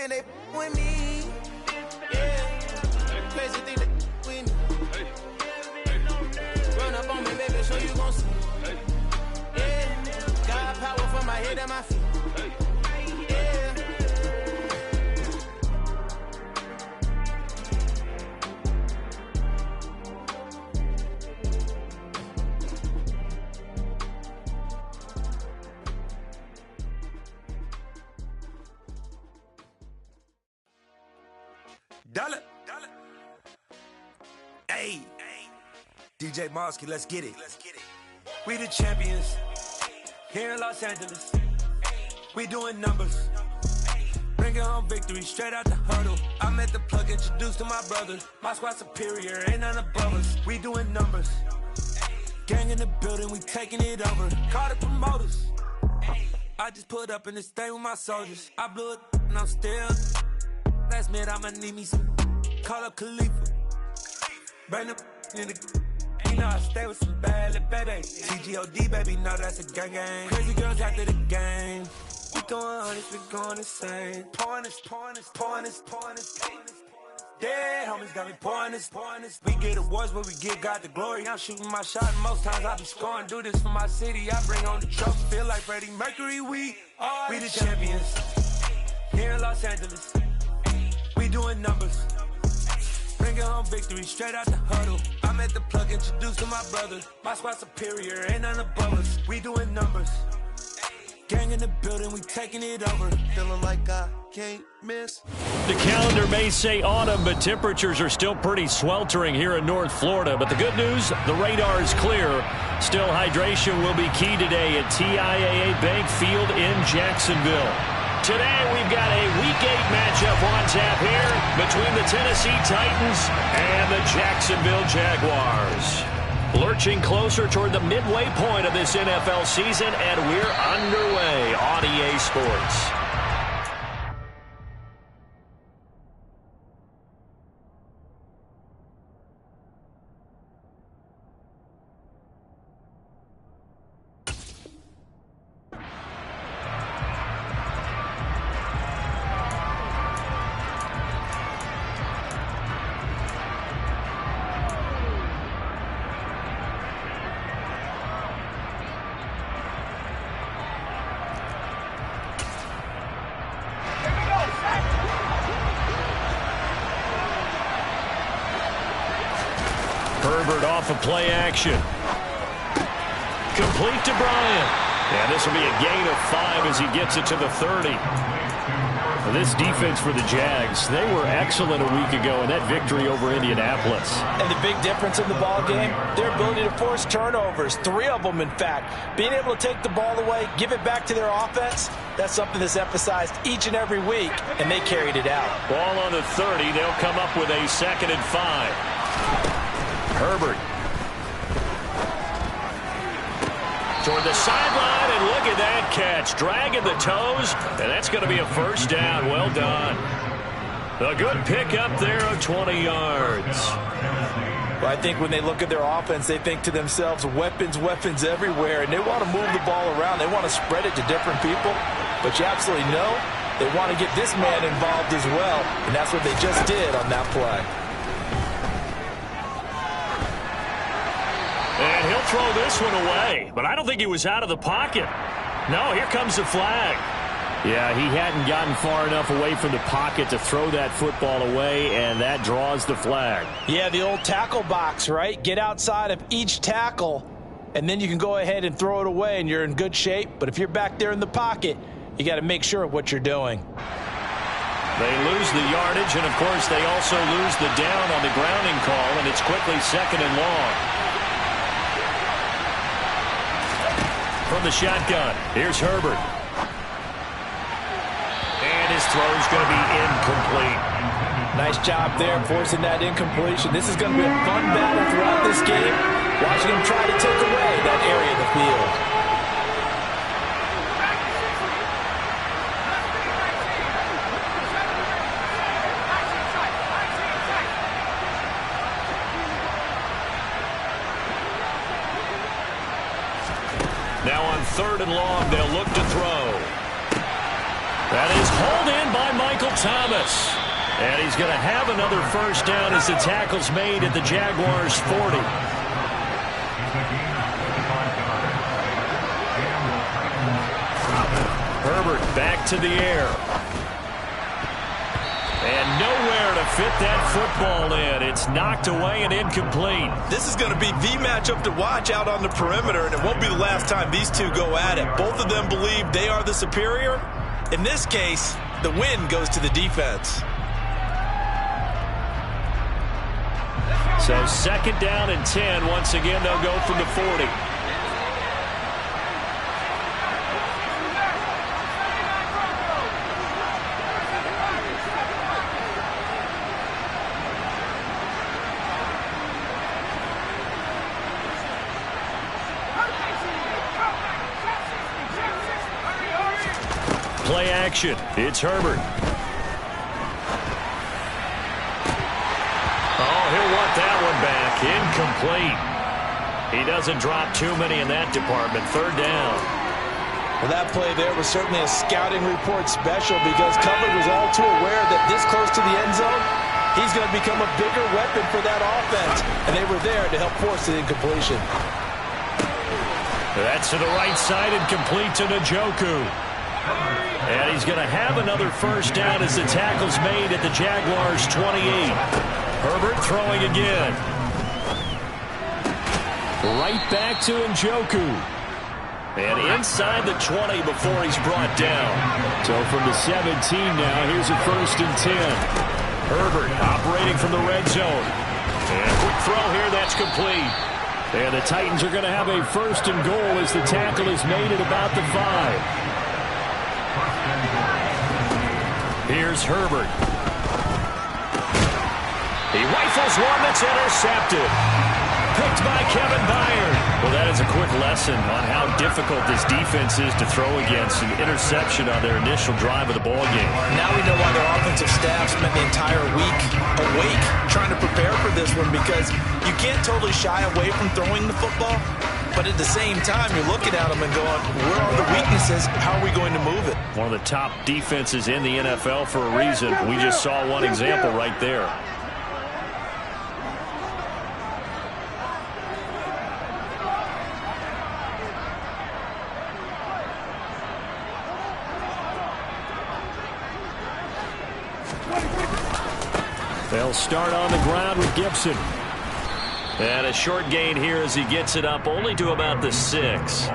saying they with me. Yeah, crazy thing that with me. Run up on me, baby, so you gon' see. Yeah, got power from my head and my feet. Yeah. Dollar. Hey, DJ Mosky, let's get it. We the champions here in Los Angeles. We doing numbers. Bringing home victory straight out the huddle. I'm at the plug, introduced to my brothers. My squad superior, ain't none above us. We doing numbers. Gang in the building, we taking it over. Call the promoters. I just put up in this thing with my soldiers. I blew it and I'm still. Last minute, I'ma need me some. Call up Khalifa. Bring up in the. You know I stay with some bad little baby. TGOD, baby, know that's a gang gang. Crazy girls after the game. We going honest, we going insane. Pouring this. Dead homies got me pouring this. We get awards, but we give God the glory. I'm shooting my shot, and most times I be scoring. Do this for my city, I bring on the trophy. Feel like Freddie Mercury, we the champions. Here in Los Angeles. We doing numbers. Bringing home victory straight out the huddle. I'm at the plug, introduced to my brothers. My squad superior, ain't none above us. We doing numbers. Gang in the building, we taking it over. Feeling like I can't miss. The calendar may say autumn, but temperatures are still pretty sweltering here in North Florida. But the good news, the radar is clear. Still, hydration will be key today at TIAA Bank Field in Jacksonville. Today, we've got a Week 8 matchup on tap here between the Tennessee Titans and the Jacksonville Jaguars. Lurching closer toward the midway point of this NFL season, and we're underway on EA Sports. Herbert off of play action. Complete to Bryant. And this will be a gain of 5 as he gets it to the 30. This defense for the Jags, they were excellent a week ago in that victory over Indianapolis. And the big difference in the ball game, their ability to force turnovers, 3 of them in fact. Being able to take the ball away, give it back to their offense, that's something that's emphasized each and every week, and they carried it out. Ball on the 30, they'll come up with a 2nd and 5. Herbert toward the sideline, and look at that catch. Dragging the toes, and that's going to be a first down. Well done. A good pickup there of 20 yards. Well, I think when they look at their offense, they think to themselves, weapons everywhere, and they want to move the ball around. They want to spread it to different people, but you absolutely know they want to get this man involved as well, and that's what they just did on that play. And he'll throw this one away, but I don't think he was out of the pocket. No, here comes the flag. Yeah, he hadn't gotten far enough away from the pocket to throw that football away, and that draws the flag. Yeah, the old tackle box, right? Get outside of each tackle, and then you can go ahead and throw it away, and you're in good shape. But if you're back there in the pocket, you got to make sure of what you're doing. They lose the yardage, and, of course, they also lose the down on the grounding call, and it's quickly 2nd and long. From the shotgun, here's Herbert. And his throw's going to be incomplete. Nice job there forcing that incompletion. This is going to be a fun battle throughout this game. Watching him try to take away that area of the field. Now on 3rd and long, they'll look to throw. That is hauled in by Michael Thomas. And he's going to have another first down as the tackle's made at the Jaguars' 40. Herbert back to the air. And nowhere to fit that football in. It's knocked away and incomplete. This is going to be the matchup to watch out on the perimeter, and it won't be the last time these two go at it. Both of them believe they are the superior. In this case, the win goes to the defense. So 2nd down and 10. Once again, they'll go from the 40. Play action. It's Herbert. Oh, he'll want that one back. Incomplete. He doesn't drop too many in that department. 3rd down. Well, that play there was certainly a scouting report special because coverage was all too aware that this close to the end zone, he's going to become a bigger weapon for that offense. And they were there to help force the incompletion. That's to the right side and complete to Njoku. And he's going to have another first down as the tackle's made at the Jaguars' 28. Herbert throwing again. Right back to Njoku. And inside the 20 before he's brought down. So from the 17 now, here's a 1st and 10. Herbert operating from the red zone. And a quick throw here, that's complete. And the Titans are going to have a 1st and goal as the tackle is made at about the 5. Here's Herbert. He rifles one that's intercepted. Picked by Kevin Byard. Well, that is a quick lesson on how difficult this defense is to throw against. An interception on their initial drive of the ballgame. Now we know why their offensive staff spent the entire week awake trying to prepare for this one, because you can't totally shy away from throwing the football. But at the same time, you're looking at them and going, where are the weaknesses? How are we going to move it? One of the top defenses in the NFL for a reason. We just saw one example right there. They'll start on the ground with Gibson. And a short gain here as he gets it up only to about the 6.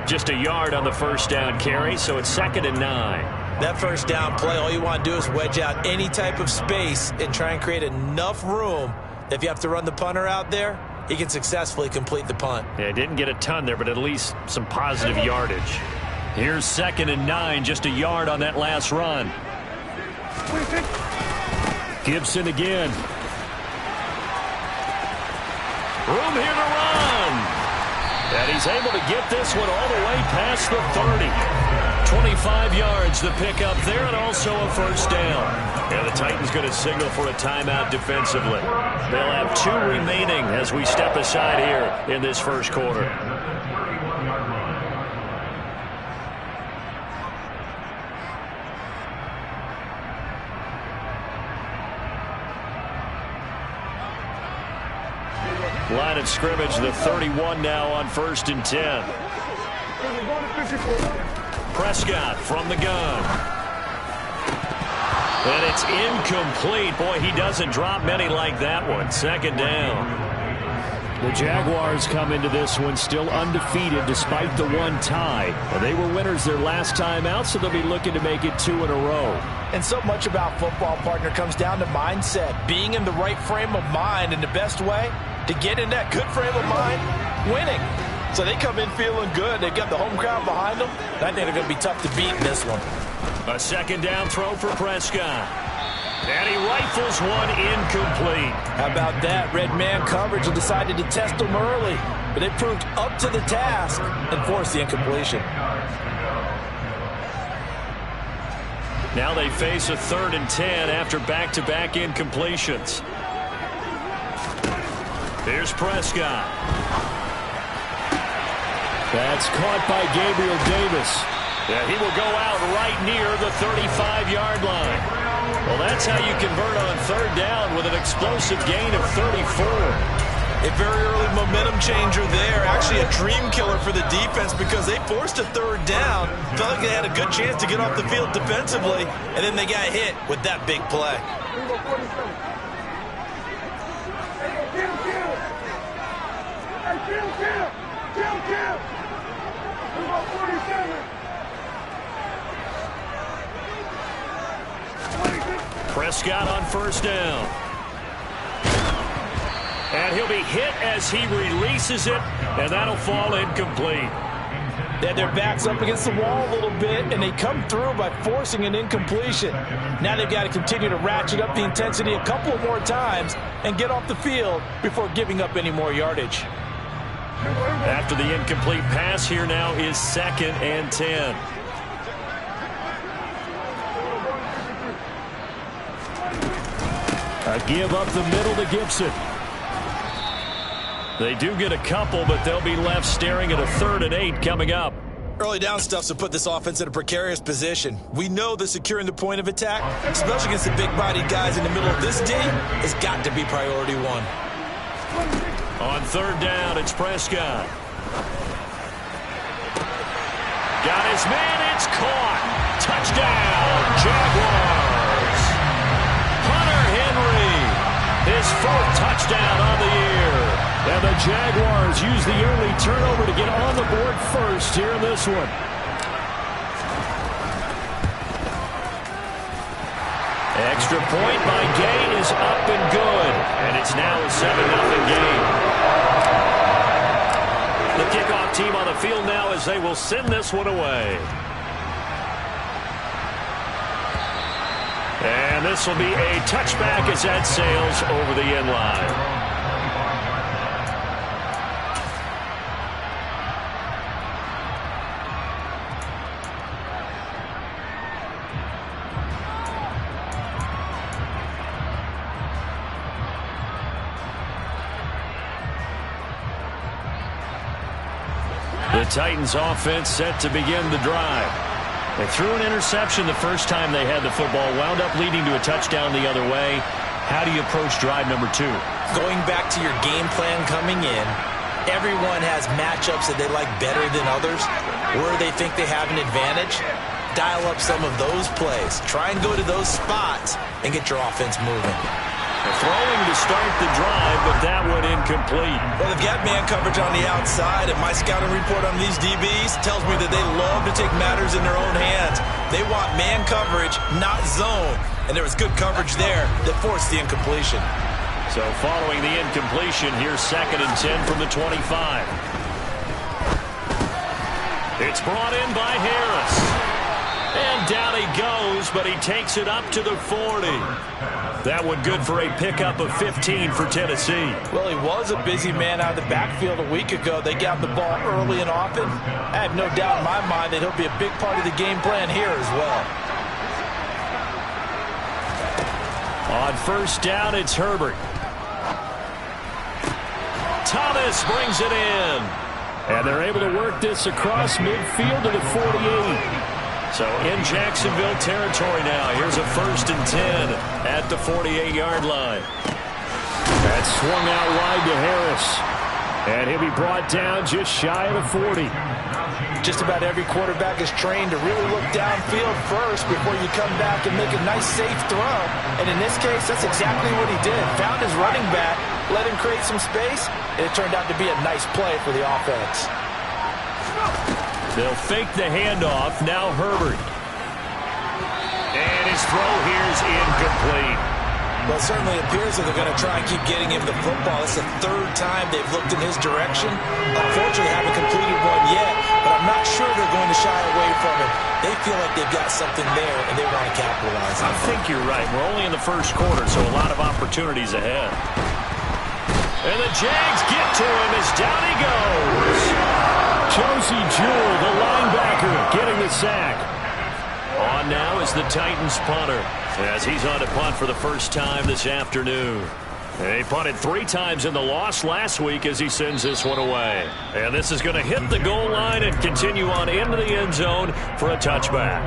Just a yard on the first down carry, so it's 2nd and 9. That first down play, all you want to do is wedge out any type of space and try and create enough room that if you have to run the punter out there, he can successfully complete the punt. Yeah, didn't get a ton there, but at least some positive yardage. Here's 2nd and 9, just a yard on that last run. Gibson again. Room here to run. And he's able to get this one all the way past the 30. 25 yards the pickup there, and also a first down. And the Titans going to signal for a timeout defensively. They'll have 2 remaining as we step aside here in this first quarter. Line of scrimmage, the 31 now on 1st and 10. Prescott from the gun. And it's incomplete. Boy, he doesn't drop many like that one. 2nd down. The Jaguars come into this one still undefeated despite the 1 tie. Well, they were winners their last time out, so they'll be looking to make it 2 in a row. And so much about football, partner, comes down to mindset. Being in the right frame of mind, and the best way to get in that good frame of mind, winning. So they come in feeling good. They've got the home crowd behind them. I think they're going to be tough to beat in this one. A 2nd down throw for Prescott. And he rifles one incomplete. How about that? Red man coverage and decided to test them early. But they proved up to the task and forced the incompletion. Now they face a 3rd and 10 after back-to-back incompletions. Here's Prescott. That's caught by Gabriel Davis. Yeah, he will go out right near the 35-yard line. Well, that's how you convert on third down with an explosive gain of 34. A very early momentum changer there. Actually a dream killer for the defense because they forced a third down. Felt like they had a good chance to get off the field defensively, and then they got hit with that big play. Prescott on first down. And he'll be hit as he releases it, and that'll fall incomplete. They had their backs up against the wall a little bit, and they come through by forcing an incompletion. Now they've got to continue to ratchet up the intensity a couple of more times and get off the field before giving up any more yardage. After the incomplete pass, here now is 2nd and 10. A give up the middle to Gibson. They do get a couple, but they'll be left staring at a 3rd and 8 coming up. Early down stuff's to put this offense in a precarious position. We know that securing the point of attack, especially against the big-bodied guys in the middle of this D, has got to be priority one. On third down, it's Prescott. Got his man, it's caught. Touchdown, Jaguars. Hunter Henry, his 4th touchdown on the year. And the Jaguars use the early turnover to get on the board first here in this one. Extra point by Gay is up and good. And it's now a 7-0 game. The kickoff team on the field now as they will send this one away. And this will be a touchback as that sails over the end line. The Titans offense set to begin the drive. They threw an interception the first time they had the football, wound up leading to a touchdown the other way. How do you approach drive number 2? Going back to your game plan coming in, everyone has matchups that they like better than others. Where they think they have an advantage, dial up some of those plays. Try and go to those spots and get your offense moving. Throwing to start the drive, but that one incomplete. Well, they've got man coverage on the outside, and my scouting report on these DBs tells me that they love to take matters in their own hands. They want man coverage, not zone. And there was good coverage there that forced the incompletion. So following the incompletion, here's 2nd and 10 from the 25. It's brought in by Harris. And down he goes, but he takes it up to the 40. That one good for a pickup of 15 for Tennessee. Well, he was a busy man out of the backfield a week ago. They got the ball early and often. I have no doubt in my mind that he'll be a big part of the game plan here as well. On first down, it's Herbert. Thomas brings it in. And they're able to work this across midfield to the 48. So in Jacksonville territory now. Here's a 1st and 10 at the 48-yard line. That's swung out wide to Harris. And he'll be brought down just shy of the 40. Just about every quarterback is trained to really look downfield first before you come back and make a nice, safe throw. And in this case, that's exactly what he did. Found his running back, let him create some space, and it turned out to be a nice play for the offense. They'll fake the handoff. Now Herbert. And his throw here is incomplete. Well, it certainly appears that they're going to try and keep getting him the football. It's the 3rd time they've looked in his direction. Unfortunately, haven't completed one yet, but I'm not sure they're going to shy away from it. They feel like they've got something there, and they want to capitalize on it. I think you're right. We're only in the first quarter, so a lot of opportunities ahead. And the Jags get to him as down he goes. Josie Jewell, the linebacker, getting the sack. On now is the Titans punter, as he's on to punt for the first time this afternoon. He punted 3 times in the loss last week as he sends this one away. And this is going to hit the goal line and continue on into the end zone for a touchback.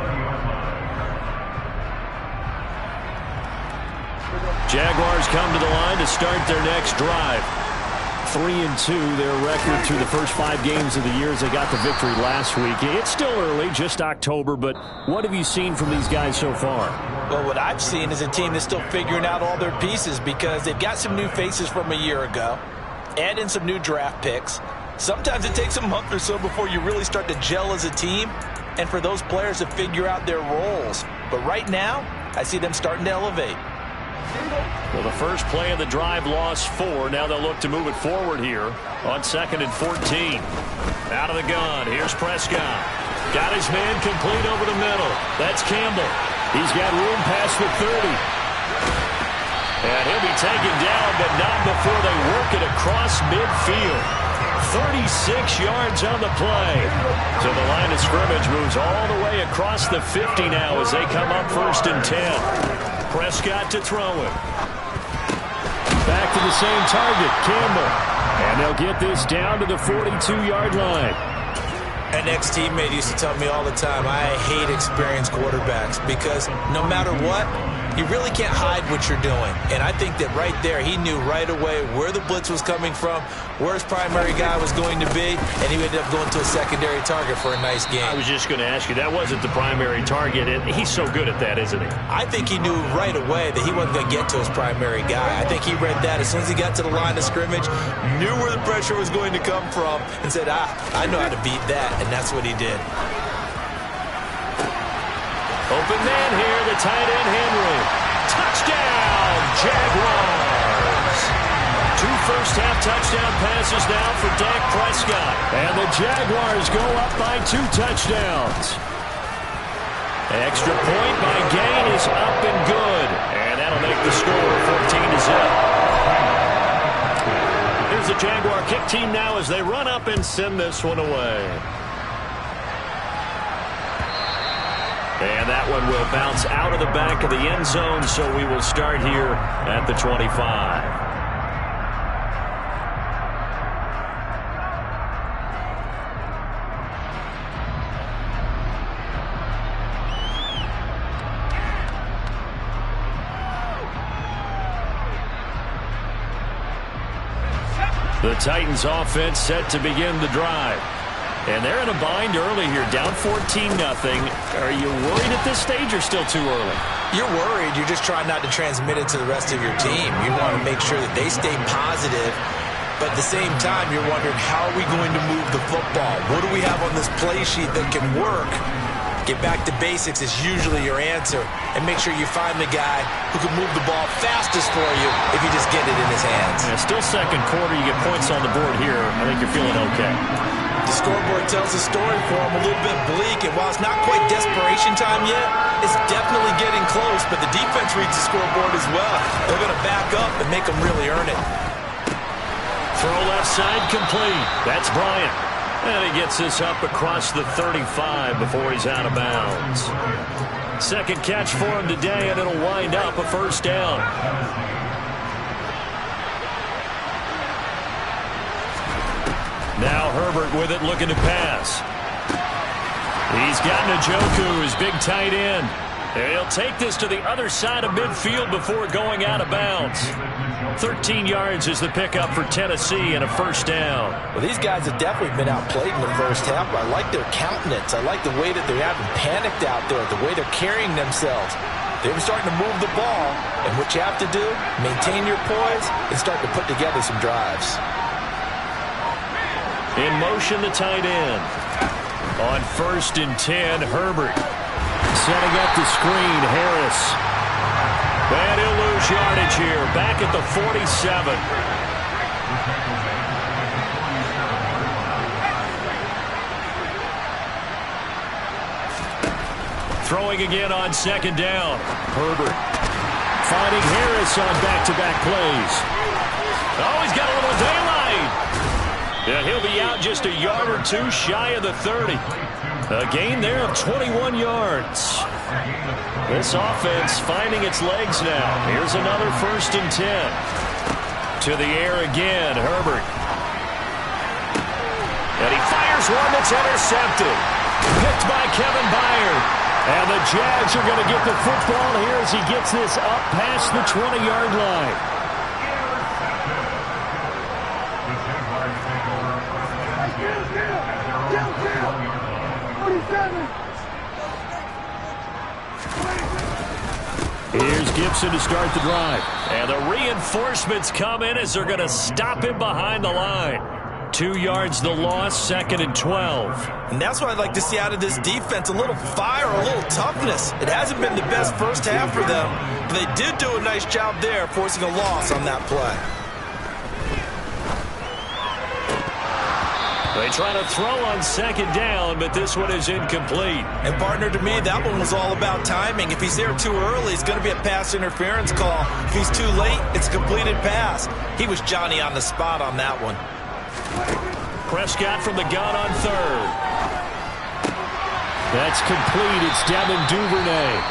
Jaguars come to the line to start their next drive. 3-2, their record through the first 5 games of the year as they got the victory last week. It's still early, just October, but what have you seen from these guys so far? Well, what I've seen is a team that's still figuring out all their pieces because they've got some new faces from a year ago, add in some new draft picks. Sometimes it takes a month or so before you really start to gel as a team and for those players to figure out their roles. But right now, I see them starting to elevate. Well, the first play of the drive lost 4. Now they'll look to move it forward here on 2nd and 14. Out of the gun. Here's Prescott. Got his man complete over the middle. That's Campbell. He's got room past the 30. And he'll be taken down, but not before they work it across midfield. 36 yards on the play. So the line of scrimmage moves all the way across the 50 now as they come up 1st and 10. Prescott to throw it. Back to the same target, Campbell. And they'll get this down to the 42-yard line. An ex-teammate used to tell me all the time, I hate experienced quarterbacks because no matter what, you really can't hide what you're doing. And I think that right there, he knew right away where the blitz was coming from, where his primary guy was going to be, and he ended up going to a secondary target for a nice game. I was just going to ask you, that wasn't the primary target. He's so good at that, isn't he? I think he knew right away that he wasn't going to get to his primary guy. I think he read that as soon as he got to the line of scrimmage, knew where the pressure was going to come from, and said, I know how to beat that, and that's what he did. Open man here, the tight end Henry. Touchdown, Jaguars. 2 first-half touchdown passes now for Dak Prescott. And the Jaguars go up by 2 touchdowns. Extra point by Gain is up and good. And that'll make the score 14-0. Here's the Jaguar kick team now as they run up and send this one away. And that one will bounce out of the back of the end zone, so we will start here at the 25. The Titans offense set to begin the drive. And they're in a bind early here, down 14-0. Are you worried at this stage or still too early? You're worried. You're just trying not to transmit it to the rest of your team. You want to make sure that they stay positive. But at the same time, you're wondering, how are we going to move the football? What do we have on this play sheet that can work? Get back to basics is usually your answer. And make sure you find the guy who can move the ball fastest for you if you just get it in his hands. Yeah, still second quarter. You get points on the board here. I think you're feeling okay. The scoreboard tells a story for him, a little bit bleak, and while it's not quite desperation time yet, it's definitely getting close, but the defense reads the scoreboard as well. They're going to back up and make them really earn it. Throw left side complete. That's Bryant. And he gets this up across the 35 before he's out of bounds. Second catch for him today, and it'll wind up a first down. Now Herbert with it, looking to pass. He's got Njoku, his big tight end. And he'll take this to the other side of midfield before going out of bounds. 13 yards is the pickup for Tennessee and a first down. Well, these guys have definitely been outplayed in the first half, but I like their countenance. I like the way that they haven't panicked out there, the way they're carrying themselves. They're starting to move the ball, and what you have to do, maintain your poise and start to put together some drives. In motion, the tight end. On 1st and 10, Herbert. Setting up the screen, Harris. And he'll lose yardage here. Back at the 47. Throwing again on 2nd down. Herbert. Finding Harris on back-to-back plays. Oh, he's got a little daylight. And he'll be out just a yard or 2 shy of the 30. A gain there of 21 yards. This offense finding its legs now. Here's another 1st and 10. To the air again, Herbert. And he fires one that's intercepted. Picked by Kevin Byard. And the Jags are going to get the football here as he gets this up past the 20-yard line. Here's Gibson to start the drive. And the reinforcements come in as they're going to stop him behind the line. 2 yards the loss, 2nd and 12. And that's what I'd like to see out of this defense, a little fire, a little toughness. It hasn't been the best first half for them, but they did do a nice job there, forcing a loss on that play. They try to throw on 2nd down, but this one is incomplete. And partner, to me, that one was all about timing. If he's there too early, it's going to be a pass interference call. If he's too late, it's a completed pass. He was Johnny on the spot on that one. Prescott from the gun on 3rd. That's complete. It's Devin Duvernay.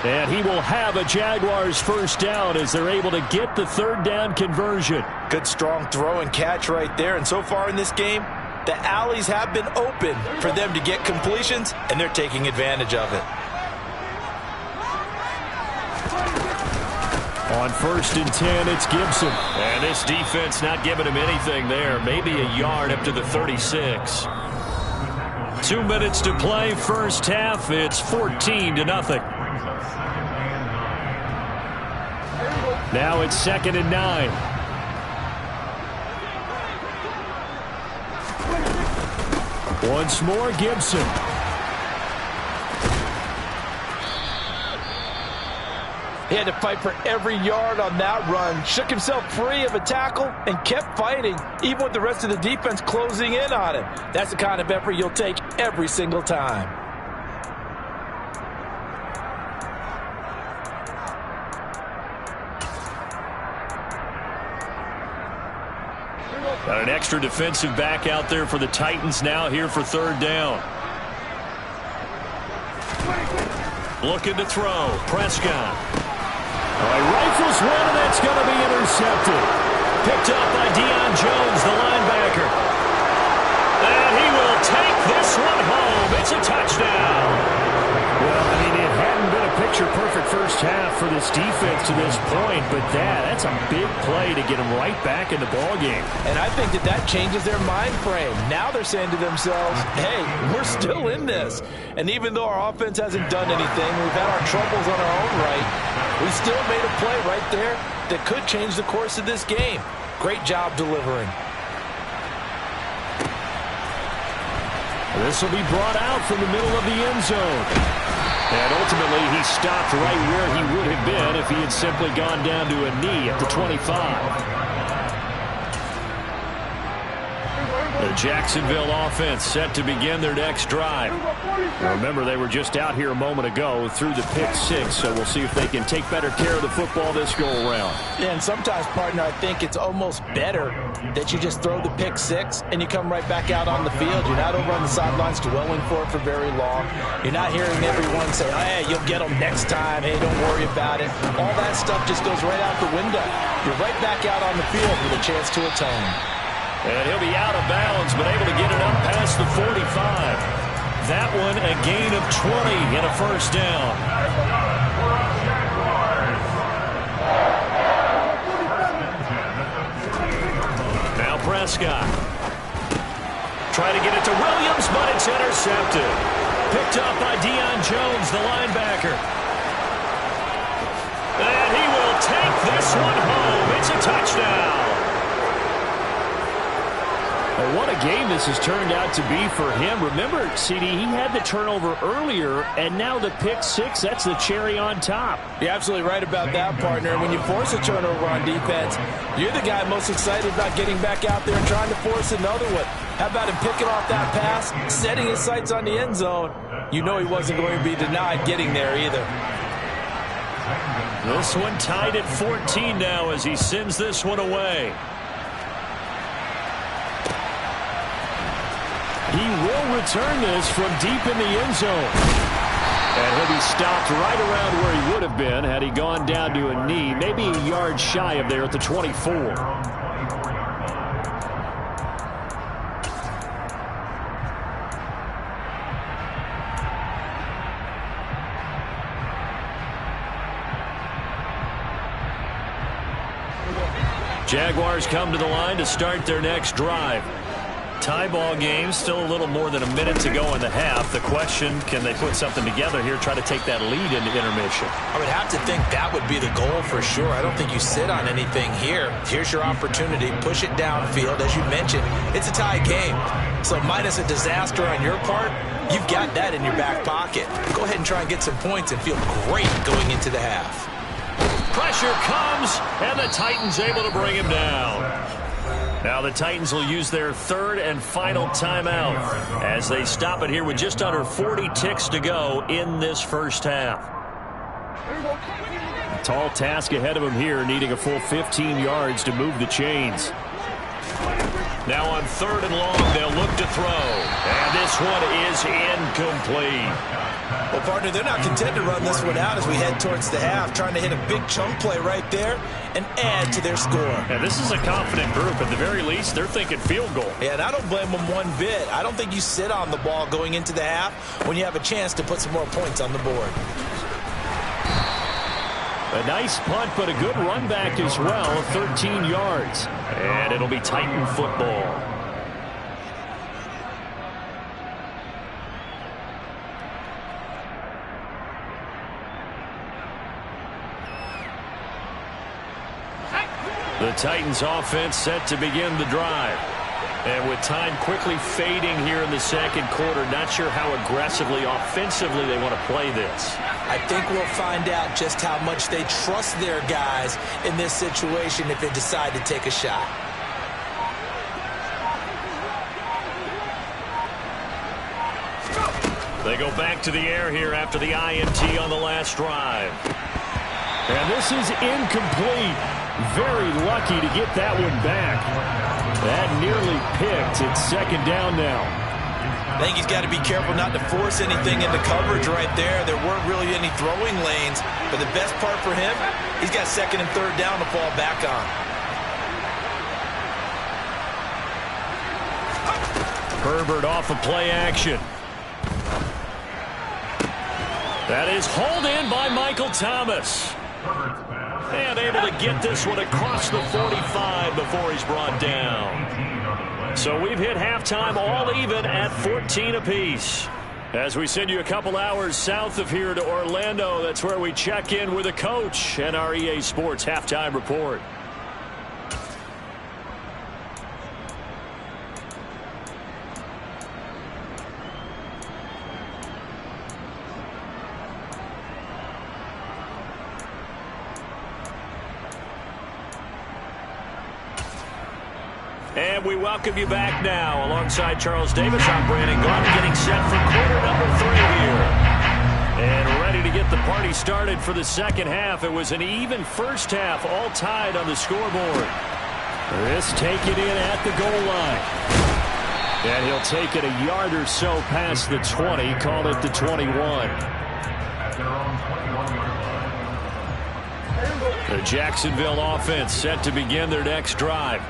And he will have a Jaguars first down as they're able to get the 3rd down conversion. Good strong throw and catch right there. And so far in this game, the alleys have been open for them to get completions, and they're taking advantage of it. On 1st and 10, it's Gibson. And this defense not giving him anything there. Maybe a yard up to the 36. 2 minutes to play, first half. It's 14-0. Now it's 2nd and 9. Once more, Gibson. He had to fight for every yard on that run. Shook himself free of a tackle and kept fighting, even with the rest of the defense closing in on him. That's the kind of effort you'll take every single time. Got an extra defensive back out there for the Titans now here for 3rd down. Looking to throw. Prescott. Rifles one, and that's going to be intercepted. Picked up by Deion Jones, the linebacker. And he will take this one home. It's a touchdown. Well, I mean, it hadn't been a picture-perfect first half for this defense to this point, but that's a big play to get them right back in the ballgame. And I think that changes their mind frame. Now they're saying to themselves, hey, we're still in this. And even though our offense hasn't done anything, we've had our troubles on our own right, we still made a play right there that could change the course of this game. Great job delivering. This will be brought out from the middle of the end zone. And ultimately, he stopped right where he would have been if he had simply gone down to a knee at the 25. The Jacksonville offense set to begin their next drive. Remember, they were just out here a moment ago through the pick 6, so we'll see if they can take better care of the football this go-around. Yeah, and sometimes, partner, I think it's almost better that you just throw the pick 6 and you come right back out on the field. You're not over on the sidelines dwelling for it for very long. You're not hearing everyone say, hey, you'll get them next time. Hey, don't worry about it. All that stuff just goes right out the window. You're right back out on the field with a chance to atone. And he'll be out of bounds, but able to get it up past the 45. That one a gain of 20 and a first down. Now Prescott. Trying to get it to Williams, but it's intercepted. Picked up by Deion Jones, the linebacker. And he will take this one home. It's a touchdown. Well, what a game this has turned out to be for him. Remember, CD, he had the turnover earlier, and now the pick 6, that's the cherry on top. You're absolutely right about that, partner. When you force a turnover on defense, you're the guy most excited about getting back out there and trying to force another one. How about him picking off that pass, setting his sights on the end zone? You know he wasn't going to be denied getting there either. This one tied at 14 now as he sends this one away. He will return this from deep in the end zone. And he'll be stopped right around where he would have been had he gone down to a knee, maybe a yard shy of there at the 24. Jaguars come to the line to start their next drive. Tie ball game, still a little more than a minute to go in the half. The question, can they put something together here, try to take that lead into intermission? I would have to think that would be the goal for sure. I don't think you sit on anything here. Here's your opportunity. Push it downfield. As you mentioned, it's a tie game. So minus a disaster on your part, you've got that in your back pocket. Go ahead and try and get some points and feel great going into the half. Pressure comes, and the Titans able to bring him down. Now the Titans will use their third and final timeout as they stop it here with just under 40 ticks to go in this first half. A tall task ahead of him here, needing a full 15 yards to move the chains. Now on 3rd and long, they'll look to throw. And this one is incomplete. Well, partner, they're not content to run this one out as we head towards the half, trying to hit a big chunk play right there and add to their score. And this is a confident group. At the very least, they're thinking field goal. Yeah, and I don't blame them one bit. I don't think you sit on the ball going into the half when you have a chance to put some more points on the board. A nice punt, but a good run back as well, 13 yards. And it'll be Titan football. The Titans offense set to begin the drive. And with time quickly fading here in the second quarter, not sure how aggressively, offensively they want to play this. I think we'll find out just how much they trust their guys in this situation if they decide to take a shot. They go back to the air here after the INT on the last drive. And this is incomplete. Very lucky to get that one back. That nearly picked. It's second down now. I think he's got to be careful not to force anything into coverage right there. There weren't really any throwing lanes. But the best part for him, he's got 2nd and 3rd down to fall back on. Herbert off of play action. That is hauled in by Michael Thomas. And able to get this one across the 45 before he's brought down. So we've hit halftime all even at 14 apiece. As we send you a couple hours south of here to Orlando, that's where we check in with the coach and our EA Sports halftime report. And we welcome you back now. Alongside Charles Davis, I'm Brandon Gaudin, getting set for quarter number 3 here. And ready to get the party started for the second half. It was an even first half, all tied on the scoreboard. This taken in at the goal line. And he'll take it a yard or so past the 20, call it the 21. The Jacksonville offense set to begin their next drive.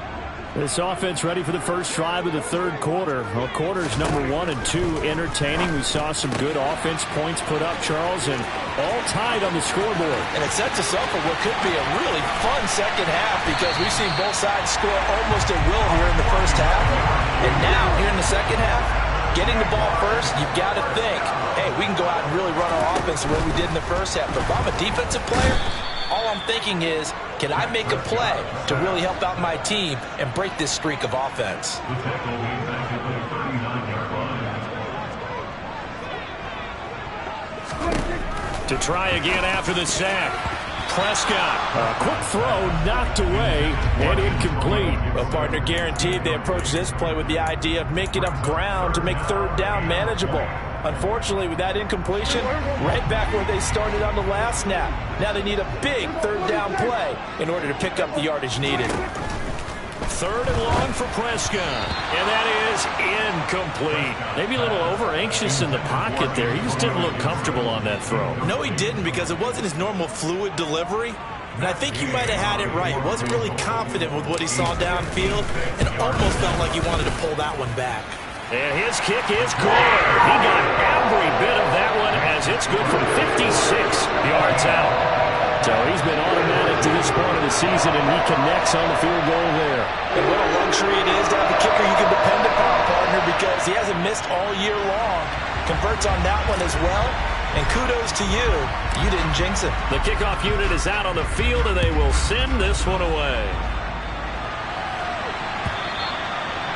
This offense ready for the first drive of the third quarter. Well, quarters number 1 and 2 entertaining. We saw some good offense points put up, Charles, and all tied on the scoreboard. And it sets us up for what could be a really fun second half because we've seen both sides score almost at will here in the first half. And now, here in the second half, getting the ball first, you've got to think, hey, we can go out and really run our offense the way we did in the first half. But if I'm a defensive player, all I'm thinking is, can I make a play to really help out my team and break this streak of offense? To try again after the sack. Prescott, a quick throw knocked away and incomplete. Well, partner, guaranteed they approach this play with the idea of making up ground to make third down manageable. Unfortunately, with that incompletion, right back where they started on the last snap. Now they need a big third down play in order to pick up the yardage needed. Third and long for Prescott. And that is incomplete. Maybe a little over-anxious in the pocket there. He just didn't look comfortable on that throw. No, he didn't, because it wasn't his normal fluid delivery. And I think he might have had it right. He wasn't really confident with what he saw downfield and almost felt like he wanted to pull that one back. And his kick is good. He got every bit of that one as it's good from 56 yards out. So he's been automatic to this point of the season, and he connects on the field goal there. And what a luxury it is to have a kicker you can depend upon, partner, because he hasn't missed all year long. Converts on that one as well. And kudos to you. You didn't jinx it. The kickoff unit is out on the field, and they will send this one away.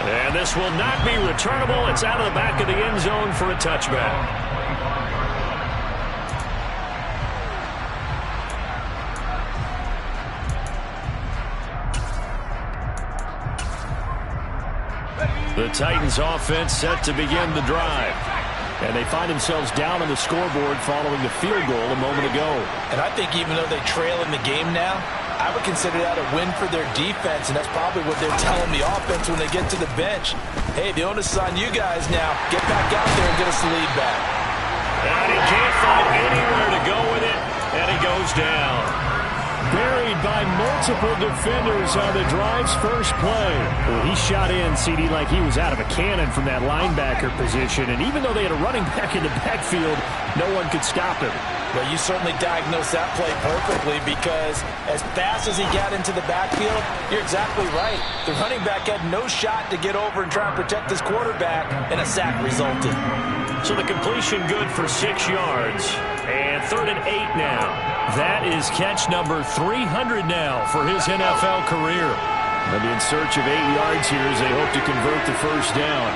And this will not be returnable. It's out of the back of the end zone for a touchback. The Titans offense set to begin the drive. And they find themselves down on the scoreboard following the field goal a moment ago. And I think even though they trail in the game now, I would consider that a win for their defense, and that's probably what they're telling the offense when they get to the bench. Hey, the onus is on you guys now. Get back out there and get us the lead back. And he can't find anywhere to go with it, and he goes down. Buried by multiple defenders on the drive's first play. Well, he shot in, CD, like he was out of a cannon from that linebacker position. And even though they had a running back in the backfield, no one could stop him. Well, you certainly diagnosed that play perfectly, because as fast as he got into the backfield, you're exactly right. The running back had no shot to get over and try and protect his quarterback, and a sack resulted. So the completion good for 6 yards. And 3rd and 8 now. That is catch number 300 now for his NFL career. They'll be in search of 8 yards here as they hope to convert the first down.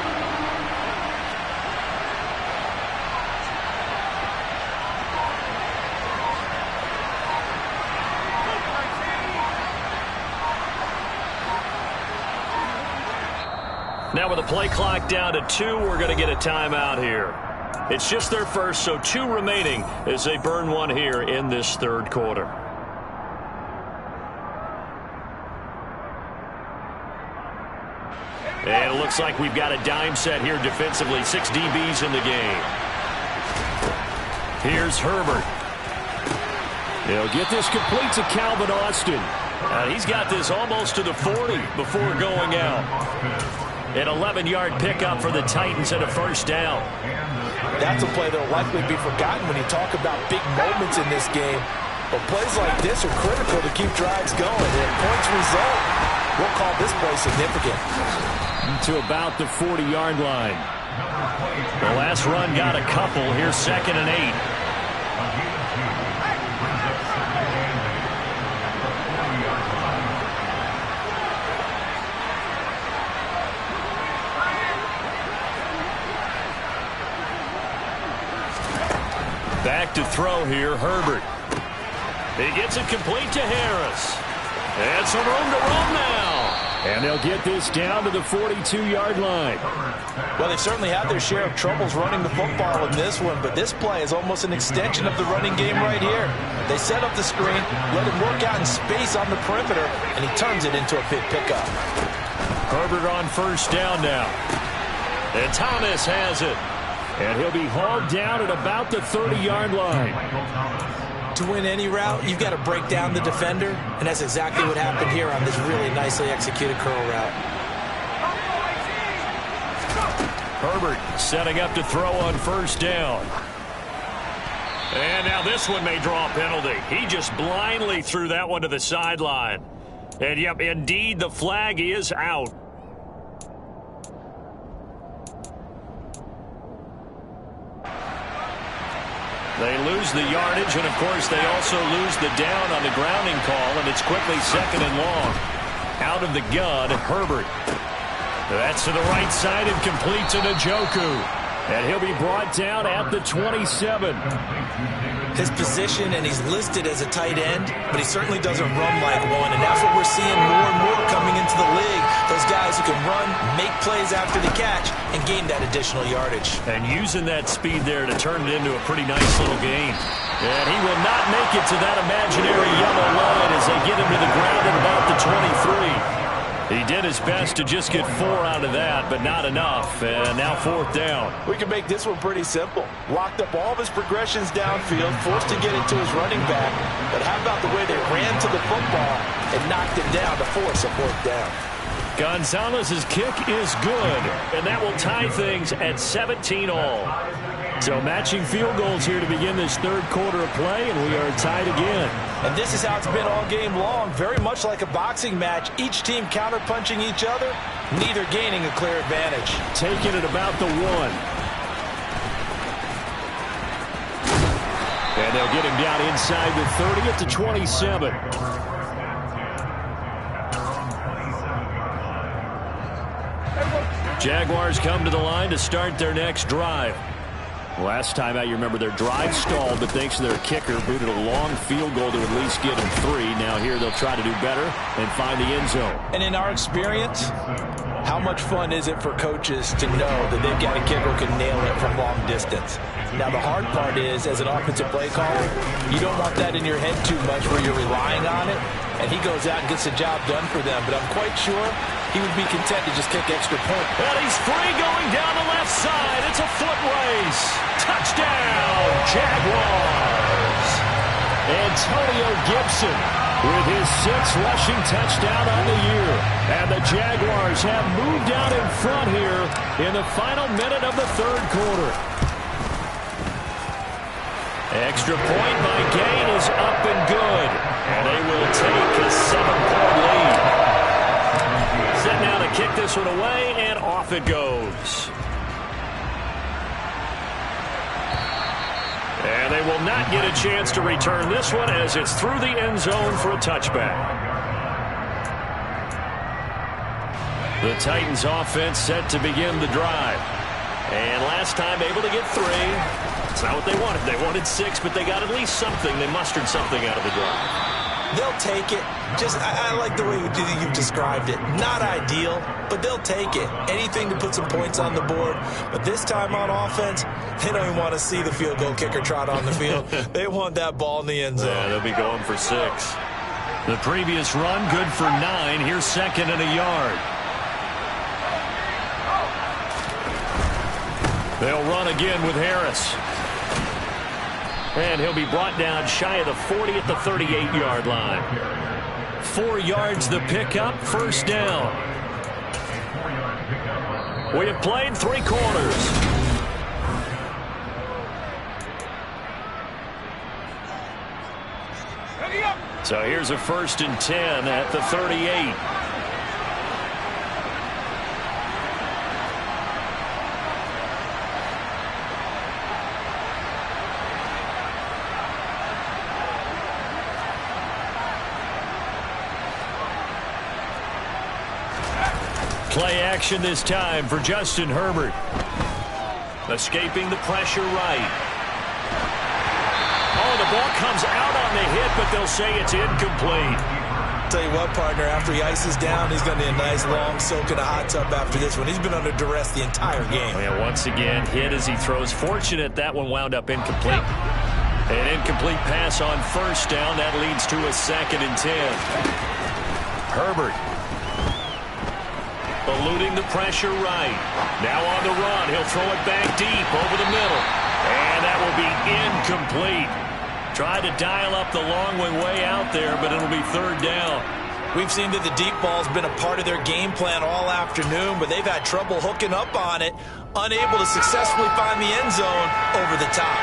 Now with the play clock down to 2, we're going to get a timeout here. It's just their first, so 2 remaining as they burn one here in this 3rd quarter. And it looks like we've got a dime set here defensively. 6 DBs in the game. Here's Herbert. He'll get this complete to Calvin Austin. He's got this almost to the 40 before going out. An 11-yard pickup for the Titans and a first down. That's a play that will likely be forgotten when you talk about big moments in this game. But plays like this are critical to keep drives going. And if points result, we'll call this play significant. To about the 40-yard line. The last run got a couple. Here's 2nd and 8. Back to throw here, Herbert. He gets it complete to Harris. And some room to run now. And they'll get this down to the 42-yard line. Well, they certainly had their share of troubles running the football in this one, but this play is almost an extension of the running game right here. They set up the screen, let him work out in space on the perimeter, and he turns it into a big pickup. Herbert on first down now. And Thomas has it. And he'll be hauled down at about the 30-yard line. To win any route, you've got to break down the defender, and that's exactly what happened here on this really nicely executed curl route. Herbert setting up to throw on first down. And now this one may draw a penalty. He just blindly threw that one to the sideline. And, yep, indeed, the flag is out. They lose the yardage, and, of course, they also lose the down on the grounding call, and it's quickly 2nd and long. Out of the gun, Herbert. That's to the right side and complete to Njoku. And he'll be brought down at the 27. His position, and he's listed as a tight end, but he certainly doesn't run like one, and that's what we're seeing more and more coming into the league. Those guys who can run, make plays after the catch, and gain that additional yardage. And using that speed there to turn it into a pretty nice little game. And he will not make it to that imaginary yellow line as they get him to the ground at about the 23. He did his best to just get 4 out of that, but not enough. And now 4th down. We can make this one pretty simple. Locked up all of his progressions downfield, forced to get into his running back. But how about the way they ran to the football and knocked him down to force a 4th down? Gonzalez's kick is good, and that will tie things at 17 all. So matching field goals here to begin this 3rd quarter of play, and we are tied again. And this is how it's been all game long. Very much like a boxing match. Each team counterpunching each other, neither gaining a clear advantage. Taking it about the 1. And they'll get him down inside the 30 at the 27. Jaguars come to the line to start their next drive. Last time out, you remember their drive stalled, but thanks to their kicker, booted a long field goal to at least get them 3. Now here they'll try to do better and find the end zone. And in our experience, how much fun is it for coaches to know that they've got a kicker who can nail it from long distance? Now the hard part is, as an offensive play caller, you don't want that in your head too much where you're relying on it, and he goes out and gets the job done for them. But I'm quite sure he would be content to just kick extra point. And he's free going down the left side. It's a foot race. Touchdown, Jaguars. Antonio Gibson with his 6th rushing touchdown on the year. And the Jaguars have moved out in front here in the final minute of the 3rd quarter. Extra point by Gain is up and good. And they will take a 7-point lead. Set now to kick this one away, and off it goes. And they will not get a chance to return this one as it's through the end zone for a touchback. The Titans offense set to begin the drive. And last time able to get 3. It's not what they wanted. They wanted 6, but they got at least something. They mustered something out of the drive. They'll take it. I like the way you described it. Not ideal, but they'll take it. Anything to put some points on the board. But this time on offense, they don't even want to see the field goal kicker trot on the field. They want that ball in the end zone. Yeah, they'll be going for 6. The previous run, good for 9. Here's 2nd and a yard. They'll run again with Harris. And he'll be brought down shy of the 40 at the 38-yard line. 4 yards the pickup, 1st down. We have played 3 quarters. So here's a 1st and 10 at the 38. Play action this time for Justin Herbert. Escaping the pressure right. Oh, the ball comes out on the hit, but they'll say it's incomplete. Tell you what, partner, after he ices down, he's going to need a nice long soak in a hot tub after this one. He's been under duress the entire game. Oh, yeah, once again, hit as he throws. Fortunate that one wound up incomplete. An incomplete pass on 1st down. That leads to a 2nd and 10. Herbert. Eluding the pressure right. Now on the run. He'll throw it back deep over the middle. And that will be incomplete. Tried to dial up the long way out there, but it'll be 3rd down. We've seen that the deep ball's been a part of their game plan all afternoon, but they've had trouble hooking up on it, unable to successfully find the end zone over the top.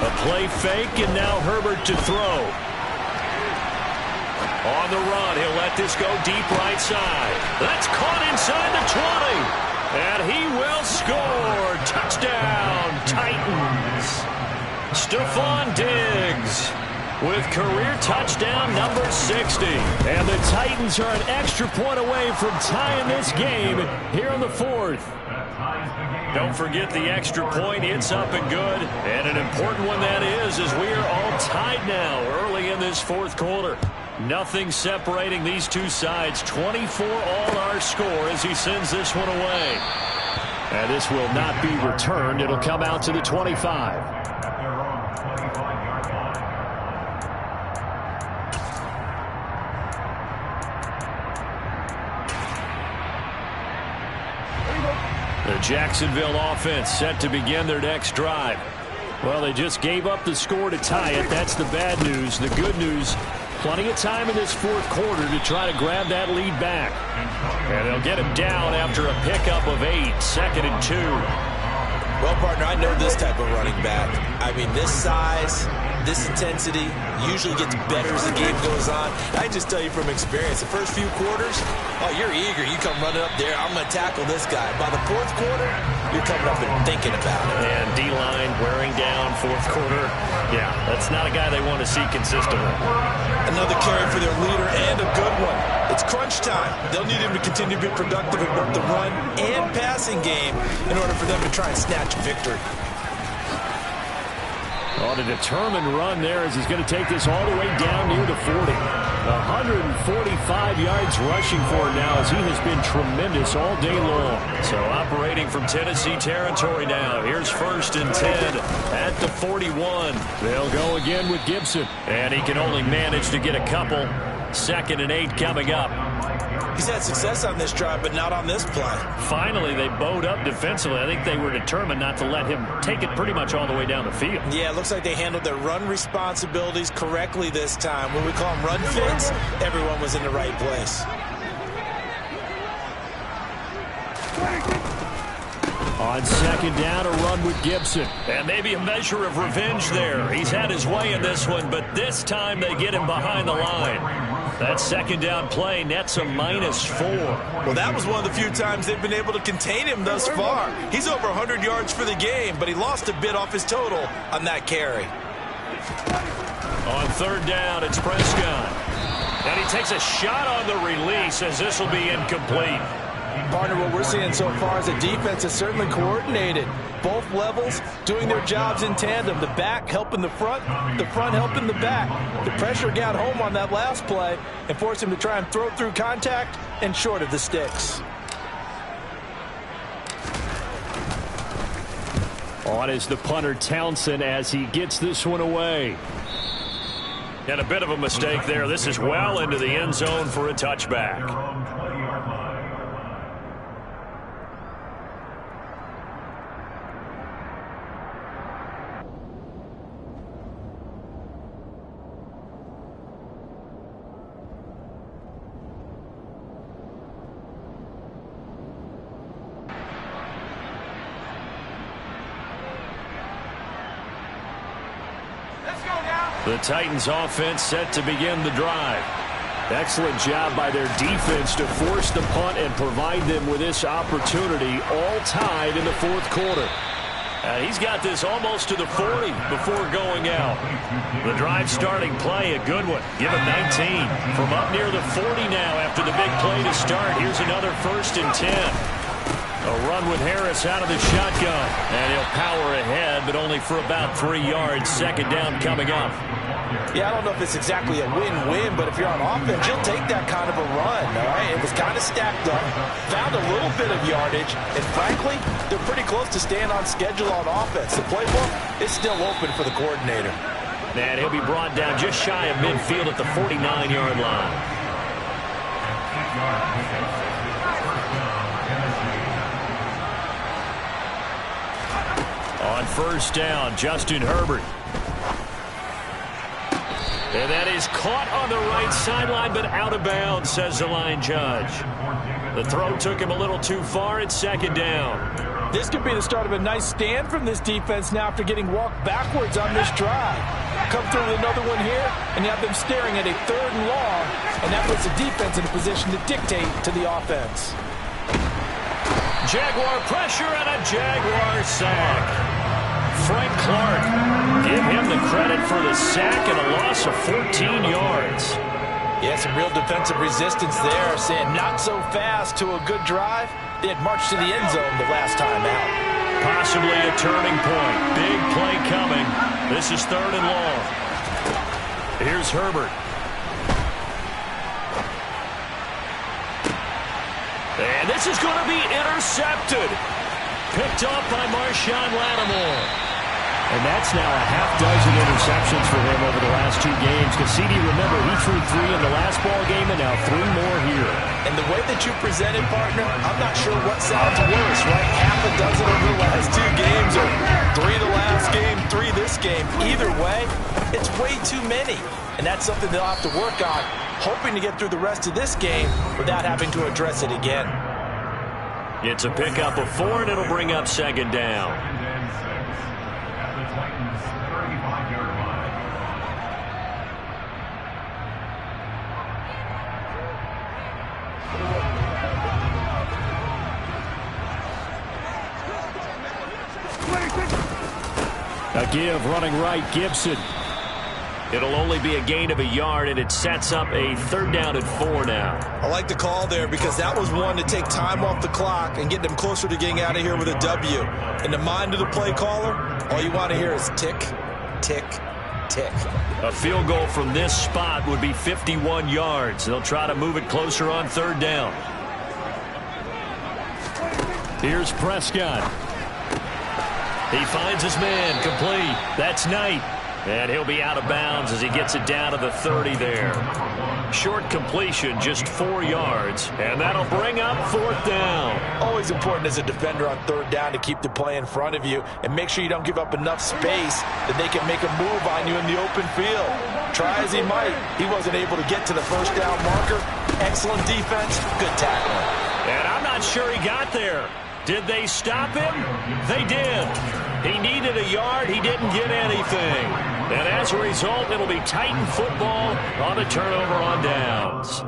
A play fake, and now Herbert to throw. On the run, he'll let this go deep right side. That's caught inside the 20. And he will score. Touchdown, Titans. Stephon Diggs with career touchdown number 60. And the Titans are an extra point away from tying this game here in the 4th. Don't forget the extra point. It's up and good. And an important one that is, as we are all tied now early in this 4th quarter. Nothing separating these two sides. 24 all our score as he sends this one away. And this will not be returned. It'll come out to the 25. The Jacksonville offense set to begin their next drive. Well, they just gave up the score to tie it. That's the bad news. The good news, plenty of time in this fourth quarter to try to grab that lead back. And they'll get him down after a pickup of 8, 2nd and 2. Well, partner, I know this type of running back. I mean, this size, this intensity usually gets better as the game goes on. I just tell you from experience, the first few quarters, oh, you're eager. You come running up there, I'm going to tackle this guy. By the fourth quarter, you're coming up and thinking about it. And D-line wearing down fourth quarter. Yeah, that's not a guy they want to see consistently. Another carry for their leader and a good one. It's crunch time. They'll need him to continue to be productive in both the run and passing game in order for them to try and snatch victory. On a determined run there as he's going to take this all the way down near the 40. 145 yards rushing for him now as he has been tremendous all day long. So operating from Tennessee territory now. Here's 1st and 10 at the 41. They'll go again with Gibson. And he can only manage to get a couple. 2nd and 8 coming up. He's had success on this drive, but not on this play. Finally, they bowed up defensively. I think they were determined not to let him take it pretty much all the way down the field. Yeah, it looks like they handled their run responsibilities correctly this time. When we call them run fits, everyone was in the right place. On 2nd down, a run with Gibson. And maybe a measure of revenge there. He's had his way in this one, but this time they get him behind the line. That 2nd down play nets a -4. Well, that was one of the few times they've been able to contain him thus far. He's over 100 yards for the game, but he lost a bit off his total on that carry. On 3rd down, it's Prescott. And he takes a shot on the release as this will be incomplete. Partner, what we're seeing so far is the defense is certainly coordinated. Both levels doing their jobs in tandem. The back helping the front helping the back. The pressure got home on that last play and forced him to try and throw through contact and short of the sticks. On is the punter Townsend as he gets this one away. And a bit of a mistake there. This is well into the end zone for a touchback. The Titans offense set to begin the drive. Excellent job by their defense to force the punt and provide them with this opportunity, all tied in the fourth quarter. He's got this almost to the 40 before going out. The drive starting play, a good one. Give him 19. From up near the 40 now after the big play to start. Here's another 1st and 10. A run with Harris out of the shotgun. And he'll power ahead, but only for about 3 yards. 2nd down coming up. Yeah, I don't know if it's exactly a win-win, but if you're on offense, you'll take that kind of a run, all right? It was kind of stacked up, found a little bit of yardage, and frankly, they're pretty close to staying on schedule on offense. The playbook is still open for the coordinator. And he'll be brought down just shy of midfield at the 49-yard line. On 1st down, Justin Herbert. And that is caught on the right sideline, but out of bounds, says the line judge. The throw took him a little too far. It's 2nd down. This could be the start of a nice stand from this defense now after getting walked backwards on this drive. Come through with another one here, and you have them staring at a 3rd and long, and that puts the defense in a position to dictate to the offense. Jaguar pressure and a Jaguar sack. Frank Clark, give him the credit for the sack and a loss of 14 yards. Yeah, some real defensive resistance there, saying not so fast to a good drive. They had marched to the end zone the last time out. Possibly a turning point. Big play coming. This is 3rd and long. Here's Herbert. And this is going to be intercepted. Picked off by Marshawn Lattimore. And that's now a half dozen interceptions for him over the last 2 games. Cassidy, remember, he threw 3 in the last ball game and now 3 more here. And the way that you presented, partner, I'm not sure what sounds worse, right? Half a dozen over the last 2 games, or 3 the last game, 3 this game. Either way, it's way too many. And that's something they'll have to work on, hoping to get through the rest of this game without having to address it again. It's a pickup of 4, and it'll bring up 2nd down. A give running right, Gibson. It'll only be a gain of a yard, and it sets up a 3rd down and 4 now. I like the call there because that was one to take time off the clock and get them closer to getting out of here with a W. In the mind of the play caller, all you want to hear is tick, tick, tick. A field goal from this spot would be 51 yards. They'll try to move it closer on 3rd down. Here's Prescott. He finds his man, complete. That's Knight. And he'll be out of bounds as he gets it down to the 30 there. Short completion, just 4 yards. And that'll bring up 4th down. Always important as a defender on 3rd down to keep the play in front of you and make sure you don't give up enough space that they can make a move on you in the open field. Try as he might, he wasn't able to get to the 1st down marker. Excellent defense, good tackling. And I'm not sure he got there. Did they stop him? They did. He needed a yard. He didn't get anything. And as a result, it'll be Titan football on a turnover on downs.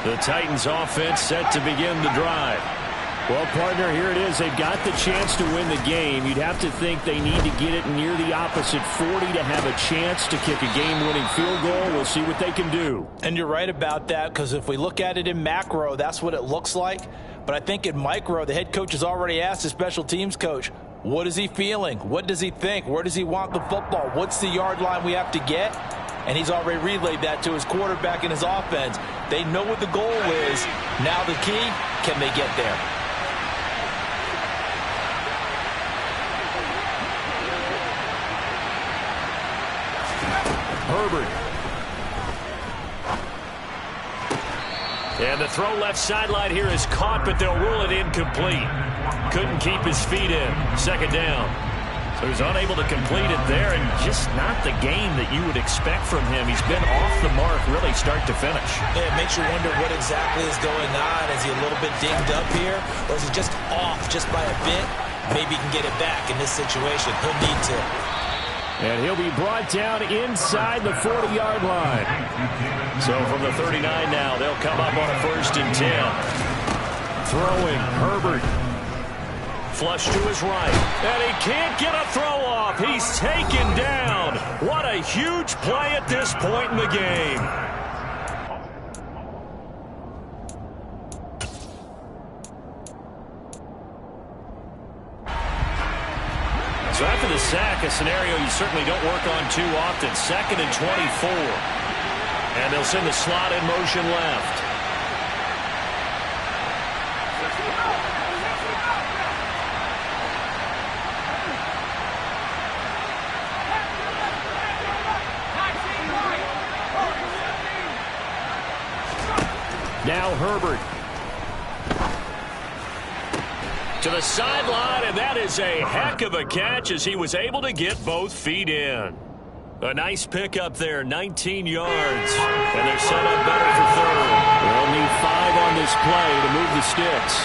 The Titans offense set to begin the drive. Well, partner, here it is. They've got the chance to win the game. You'd have to think they need to get it near the opposite 40 to have a chance to kick a game-winning field goal. We'll see what they can do. And you're right about that, because if we look at it in macro, that's what it looks like. But I think in micro, the head coach has already asked his special teams coach, what is he feeling? What does he think? Where does he want the football? What's the yard line we have to get? And he's already relayed that to his quarterback and his offense. They know what the goal is. Now the key, can they get there? Herbert. And the throw left sideline here is caught, but they'll rule it incomplete. Couldn't keep his feet in. 2nd down. So he's unable to complete it there, and just not the game that you would expect from him. He's been off the mark really start to finish. Yeah, it makes you wonder what exactly is going on. Is he a little bit dinged up here, or is he just off just by a bit? Maybe he can get it back in this situation. He'll need to. And he'll be brought down inside the 40-yard line. So from the 39 now, they'll come up on a 1st and 10. Throwing, Herbert. Flush to his right. And he can't get a throw off. He's taken down. What a huge play at this point in the game. So after the sack, a scenario you certainly don't work on too often. 2nd and 24. And they'll send the slot in motion left. Now Herbert. To the sideline, and that is a heck of a catch as he was able to get both feet in. A nice pickup there, 19 yards. And they're set up better for 3rd. They'll need 5 on this play to move the sticks.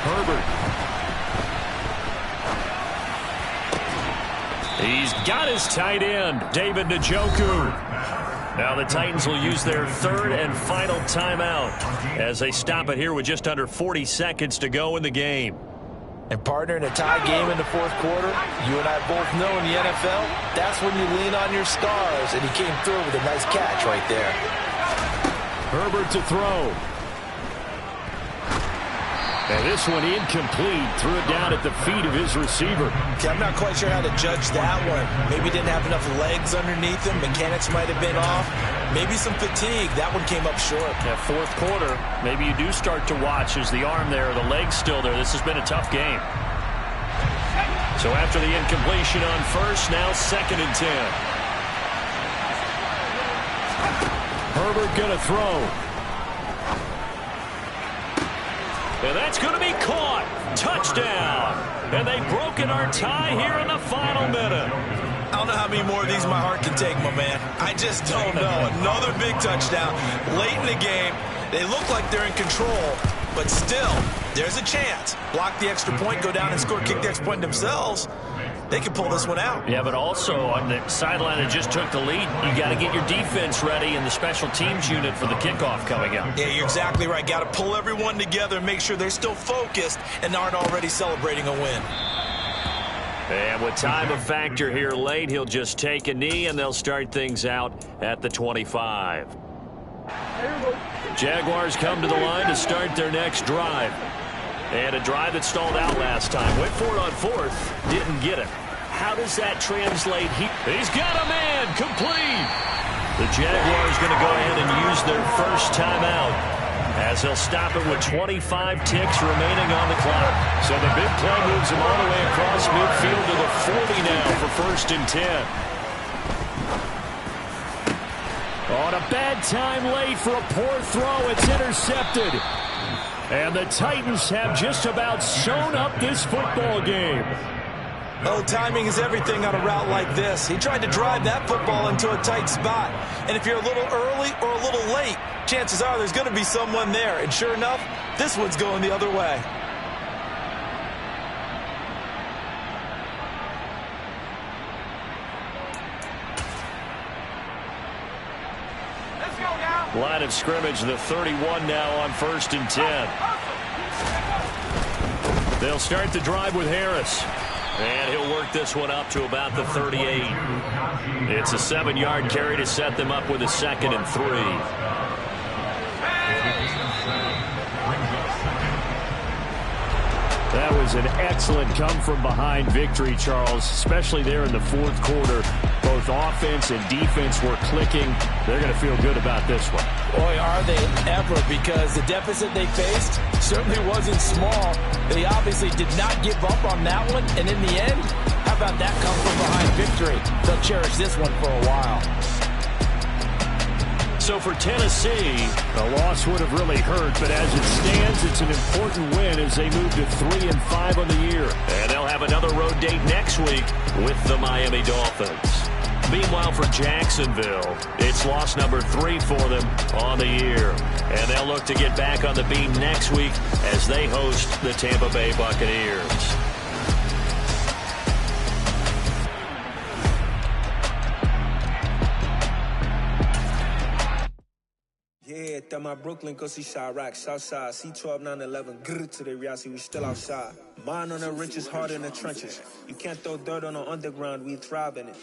Herbert. He's got his tight end, David Njoku. Now the Titans will use their 3rd and final timeout as they stop it here with just under 40 seconds to go in the game. And partner, in a tie game in the 4th quarter, you and I both know in the NFL, that's when you lean on your stars, and he came through with a nice catch right there. Herbert to throw. And this one incomplete. Threw it down at the feet of his receiver. Okay, I'm not quite sure how to judge that one. Maybe didn't have enough legs underneath him. Mechanics might have been off. Maybe some fatigue. That one came up short. Yeah, fourth quarter, maybe you do start to watch as the arm there, the leg's still there. This has been a tough game. So after the incompletion on first, now 2nd and 10. Herbert going to throw. And that's going to be caught. Touchdown. And they've broken our tie here in the final minute. I don't know how many more of these my heart can take, my man. I just don't know. Another big touchdown late in the game. They look like they're in control, but still, there's a chance. Block the extra point, go down and score, kick the extra point themselves. They can pull this one out. Yeah, but also on the sideline that just took the lead, you got to get your defense ready and the special teams unit for the kickoff coming up. Yeah, you're exactly right. Got to pull everyone together and make sure they're still focused and aren't already celebrating a win. And with time a factor here late, he'll just take a knee and they'll start things out at the 25. Jaguars come to the line to start their next drive. And a drive that stalled out last time. Went for it on 4th. Didn't get it. How does that translate? He's got a man. Complete. The Jaguars going to go ahead and use their first timeout as he'll stop it with 25 ticks remaining on the clock. So the big play moves him all the way across midfield to the 40 now for 1st and 10. On a bad time late for a poor throw. It's intercepted. And the Titans have just about sewn up this football game. Oh, timing is everything on a route like this. He tried to drive that football into a tight spot. And if you're a little early or a little late, chances are there's going to be someone there. And sure enough, this one's going the other way. Line of scrimmage, the 31 now on 1st and 10. They'll start the drive with Harris. And he'll work this one up to about the 38. It's a 7-yard carry to set them up with a 2nd and 3. That was an excellent come-from-behind victory, Charles, especially there in the 4th quarter. Both offense and defense were clicking. They're going to feel good about this one. Boy, are they ever, because the deficit they faced certainly wasn't small. They obviously did not give up on that one, and in the end, how about that come-from-behind victory? They'll cherish this one for a while. So for Tennessee, a loss would have really hurt, but as it stands, it's an important win as they move to 3-5 on the year. And they'll have another road date next week with the Miami Dolphins. Meanwhile, for Jacksonville, it's loss number 3 for them on the year. And they'll look to get back on the beam next week as they host the Tampa Bay Buccaneers. Yeah, that my Brooklyn, go see Chirac, Southside, C12, 911, grrr to the reality, we still outside. Mine on the riches, hard in the trenches. You can't throw dirt on the underground, we thrive in it.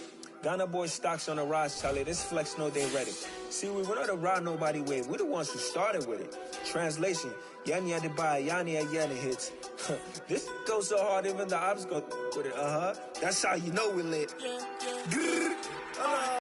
Ghana boys stocks on the rise, Charlie, this flex know they ready. See, we were not a ride nobody wave, we the ones who started with it. Translation, Yanni had to buy, Yanni had Yanni hits. This goes so hard, even the ops go with it, That's how you know we lit.